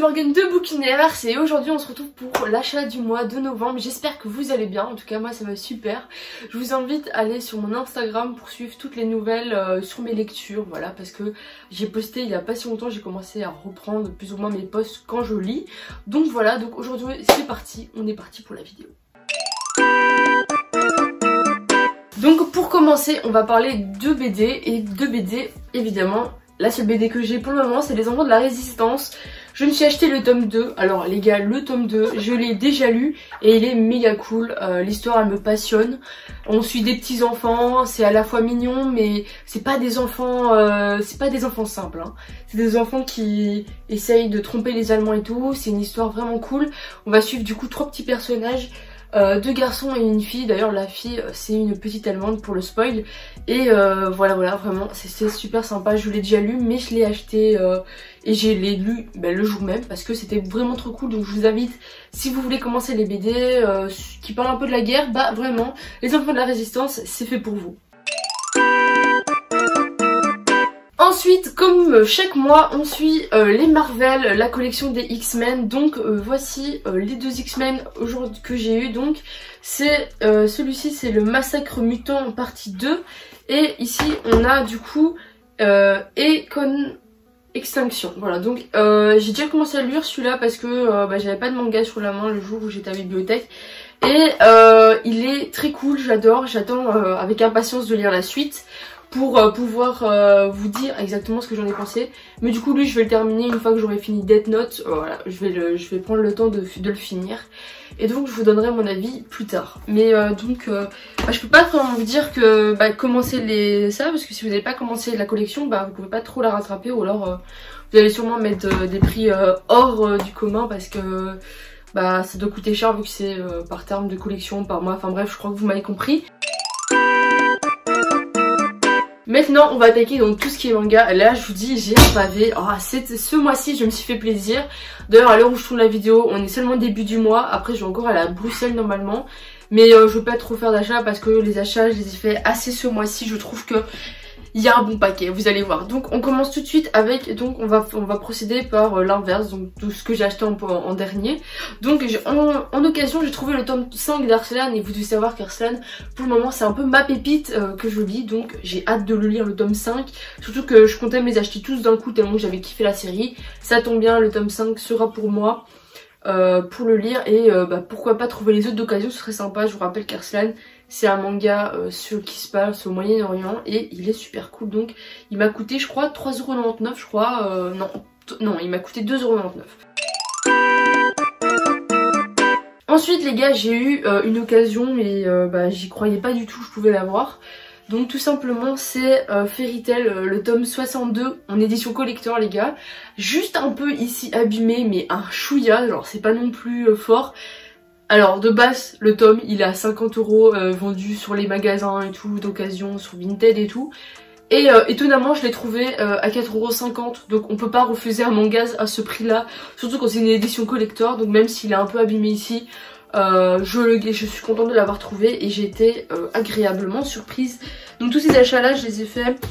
Morgane de Bookiners et aujourd'hui on se retrouve pour l'achat du mois de novembre. J'espère que vous allez bien, en tout cas moi ça va super. Je vous invite à aller sur mon Instagram pour suivre toutes les nouvelles sur mes lectures, voilà, parce que j'ai posté il y a pas si longtemps, j'ai commencé à reprendre plus ou moins mes posts quand je lis. Donc voilà, donc aujourd'hui c'est parti, on est parti pour la vidéo. Donc pour commencer on va parler de BD et de BD évidemment. La seule BD que j'ai pour le moment c'est Les Enfants de la Résistance. Je me suis acheté le tome 2. Alors les gars, le tome 2, je l'ai déjà lu et il est méga cool. L'histoire elle me passionne. On suit des petits enfants, c'est à la fois mignon mais c'est pas des enfants simples. Hein. C'est des enfants qui essayent de tromper les Allemands et tout. C'est une histoire vraiment cool. On va suivre du coup 3 petits personnages. 2 garçons et une fille, d'ailleurs la fille c'est une petite allemande pour le spoil. Et voilà vraiment c'est super sympa, je l'ai déjà lu mais je l'ai acheté et je l'ai lu le jour même parce que c'était vraiment trop cool. Donc je vous invite, si vous voulez commencer les BD qui parlent un peu de la guerre, bah vraiment Les Enfants de la Résistance c'est fait pour vous. Ensuite, comme chaque mois, on suit les Marvel, la collection des X-Men. Donc voici les 2 X-Men aujourd'hui que j'ai eu. Donc c'est celui-ci, c'est le Massacre Mutant en partie 2. Et ici on a du coup Extinction. Voilà, donc j'ai déjà commencé à lire celui-là parce que j'avais pas de manga sur la main le jour où j'étais à la bibliothèque. Et il est très cool, j'adore, j'attends avec impatience de lire la suite pour pouvoir vous dire exactement ce que j'en ai pensé. Mais du coup lui je vais le terminer une fois que j'aurai fini Death Note. Voilà, je vais prendre le temps de le finir. Et donc je vous donnerai mon avis plus tard. Mais je peux pas vraiment vous dire que commencer ça, parce que si vous n'avez pas commencé la collection, vous pouvez pas trop la rattraper. Ou alors vous allez sûrement mettre des prix hors du commun parce que ça doit coûter cher vu que c'est par terme de collection, par mois. Enfin bref, je crois que vous m'avez compris. Maintenant on va attaquer donc tout ce qui est manga. Là je vous dis j'ai un pavé. Ce mois-ci je me suis fait plaisir. D'ailleurs à l'heure où je tourne la vidéo on est seulement début du mois. Après je vais encore aller à Bruxelles normalement. Mais je veux pas trop faire d'achats parce que les achats je les ai fait assez ce mois-ci. Je trouve que il y a un bon paquet, vous allez voir. Donc on commence tout de suite avec, donc on va procéder par l'inverse, donc tout ce que j'ai acheté en dernier. Donc en occasion j'ai trouvé le tome 5 d'Arslan et vous devez savoir qu'Arslan pour le moment c'est un peu ma pépite que je lis. Donc j'ai hâte de le lire le tome 5, surtout que je comptais me les acheter tous d'un coup tellement que j'avais kiffé la série. Ça tombe bien, le tome 5 sera pour moi pour le lire et pourquoi pas trouver les autres d'occasion, ce serait sympa. Je vous rappelle qu'Arslan c'est un manga qui se passe au Moyen-Orient et il est super cool. Donc il m'a coûté je crois 3,99€ je crois, non il m'a coûté 2,99€. Ensuite les gars j'ai eu une occasion mais j'y croyais pas du tout que je pouvais l'avoir. Donc tout simplement c'est Fairy Tail le tome 62 en édition collector les gars. Juste un peu ici abîmé mais un chouïa, genre c'est pas non plus fort. Alors de base le tome il est à 50€ vendu sur les magasins et tout d'occasion, sur Vinted et tout. Et étonnamment je l'ai trouvé à 4,50€, donc on peut pas refuser un manga à ce prix là. Surtout quand c'est une édition collector, donc même s'il est un peu abîmé ici, je suis contente de l'avoir trouvé et j'ai été agréablement surprise. Donc tous ces achats là je les ai faits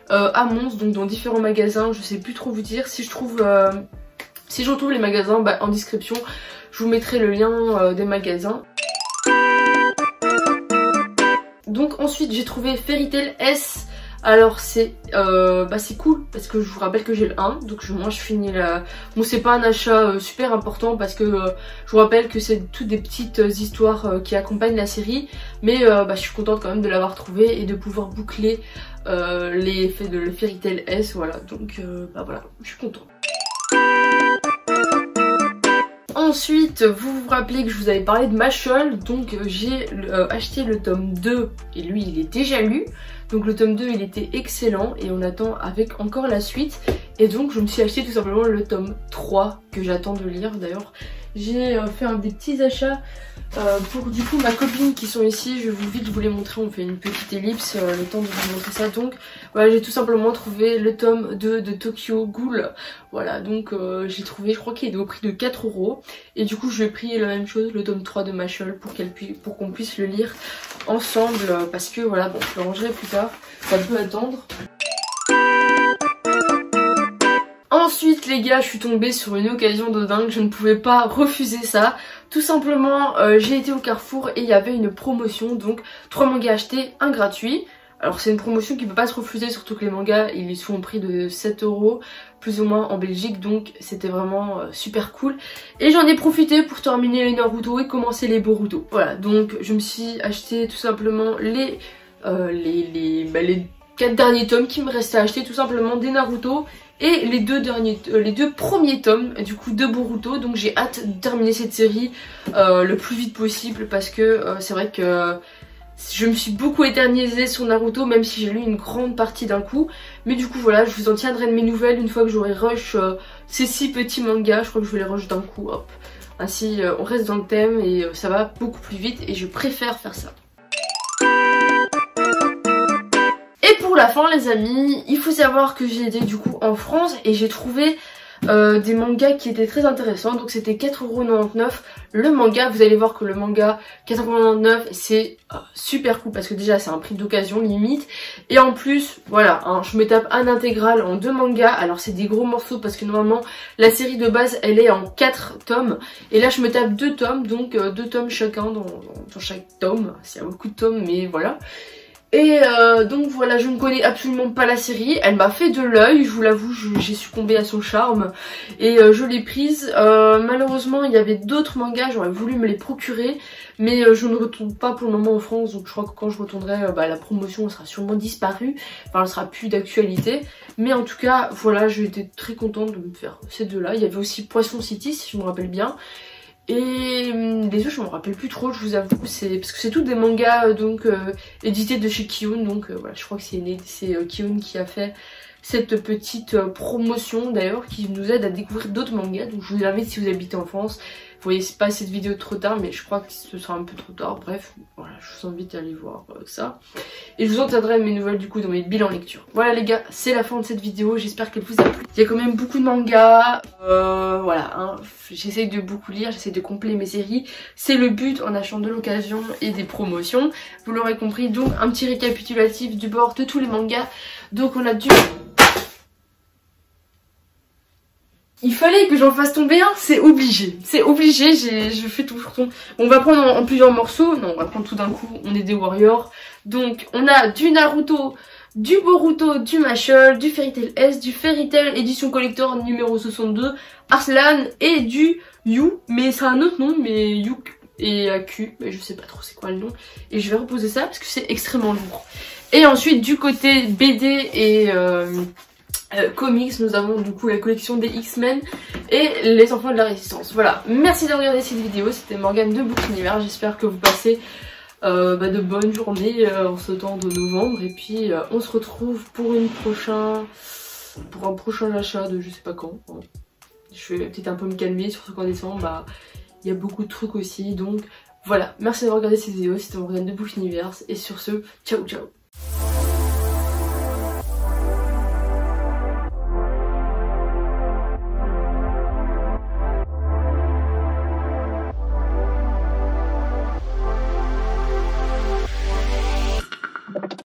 à Mons, donc dans différents magasins, je sais plus trop vous dire. Si je retrouve les magasins en description, je vous mettrai le lien des magasins. Donc ensuite j'ai trouvé Fairy Tail S. Alors c'est cool parce que je vous rappelle que j'ai le 1, donc moi je finis la... Bon c'est pas un achat super important parce que je vous rappelle que c'est toutes des petites histoires qui accompagnent la série. Mais je suis contente quand même de l'avoir trouvé et de pouvoir boucler les effets de le Fairy Tail S, voilà. Donc voilà, je suis contente. Ensuite, vous vous rappelez que je vous avais parlé de Mashle, donc j'ai acheté le tome 2 et lui il est déjà lu. Donc le tome 2 il était excellent et on attend avec encore la suite. Et donc je me suis acheté tout simplement le tome 3 que j'attends de lire. D'ailleurs j'ai fait des petits achats pour du coup ma copine qui sont ici. Je vais vite vous les montrer, on fait une petite ellipse le temps de vous montrer ça. Donc voilà, j'ai tout simplement trouvé le tome 2 de Tokyo Ghoul. Voilà, donc j'ai trouvé, je crois qu'il est au prix de 4€. Et du coup je vais pris la même chose, le tome 3 de Mashle pour qu'on puisse le lire ensemble. Parce que voilà, bon je le rangerai plus tard, ça peut attendre. Ensuite les gars, je suis tombée sur une occasion de dingue, je ne pouvais pas refuser ça. Tout simplement, j'ai été au Carrefour et il y avait une promotion, donc 3 mangas achetés, 1 gratuit. Alors c'est une promotion qui peut pas se refuser, surtout que les mangas ils sont au prix de 7 € plus ou moins en Belgique, donc c'était vraiment super cool. Et j'en ai profité pour terminer les Naruto et commencer les Boruto. Voilà, donc je me suis acheté tout simplement les 4 derniers tomes qui me restaient à acheter, tout simplement des Naruto et les deux premiers tomes du coup de Boruto. Donc j'ai hâte de terminer cette série le plus vite possible parce que c'est vrai que je me suis beaucoup éternisée sur Naruto, même si j'ai lu une grande partie d'un coup. Mais du coup voilà, je vous en tiendrai de mes nouvelles une fois que j'aurai rush ces 6 petits mangas. Je crois que je vais les rush d'un coup, hop. Ainsi on reste dans le thème et ça va beaucoup plus vite et je préfère faire ça. Et pour la fin les amis, il faut savoir que j'ai été du coup en France et j'ai trouvé des mangas qui étaient très intéressants. Donc c'était 4,99€ le manga. Vous allez voir que le manga 4,99€ c'est super cool parce que déjà c'est un prix d'occasion limite. Et en plus voilà, hein, je me tape un intégral en 2 mangas. Alors c'est des gros morceaux parce que normalement la série de base elle est en 4 tomes. Et là je me tape 2 tomes, donc 2 tomes chacun dans chaque tome. Il y a beaucoup de tomes mais voilà. Et donc voilà, je ne connais absolument pas la série, elle m'a fait de l'œil, je vous l'avoue, j'ai succombé à son charme et je l'ai prise. Malheureusement il y avait d'autres mangas, j'aurais voulu me les procurer, mais je ne retourne pas pour le moment en France, donc je crois que quand je retournerai, la promotion sera sûrement disparue, enfin elle sera plus d'actualité. Mais en tout cas voilà, j'ai été très contente de me faire ces deux là. Il y avait aussi Poisson City si je me rappelle bien. Et les autres je m'en rappelle plus trop, je vous avoue, c'est parce que c'est tous des mangas donc édités de chez Kiun, donc voilà, je crois que c'est Kiun qui a fait cette petite promotion d'ailleurs qui nous aide à découvrir d'autres mangas. Donc je vous invite, si vous habitez en France, vous voyez c'est pas cette vidéo trop tard mais je crois que ce sera un peu trop tard, bref voilà, je vous invite à aller voir ça. Et je vous en tiendrai mes nouvelles du coup dans mes bilans lecture. Voilà les gars, c'est la fin de cette vidéo, j'espère qu'elle vous a plu. Il y a quand même beaucoup de mangas, voilà, hein, j'essaye de beaucoup lire, j'essaye de compléter mes séries. C'est le but en achetant de l'occasion et des promotions. Vous l'aurez compris, donc un petit récapitulatif du bord de tous les mangas. Donc on a dû... Il fallait que j'en fasse tomber un, c'est obligé, je fais toujours tomber. On va prendre en plusieurs morceaux, non on va prendre tout d'un coup, on est des warriors. Donc on a du Naruto, du Boruto, du Mashle, du Fairy Tail S, du Fairy Tail édition collector numéro 62, Arslan et du Yu, mais c'est un autre nom, mais Yuk et Q, mais je sais pas trop c'est quoi le nom. Et je vais reposer ça parce que c'est extrêmement lourd. Et ensuite du côté BD et... comics, nous avons du coup la collection des X-Men et les enfants de la résistance. Voilà, merci de regarder cette vidéo, c'était Morgane de Book Univers, j'espère que vous passez de bonnes journées en ce temps de novembre et puis on se retrouve pour un prochain achat de je sais pas quand. Je vais peut-être un peu me calmer, surtout qu'en décembre il y a beaucoup de trucs aussi, donc voilà, merci de regarder cette vidéo, c'était Morgane de Book Univers et sur ce, ciao ciao.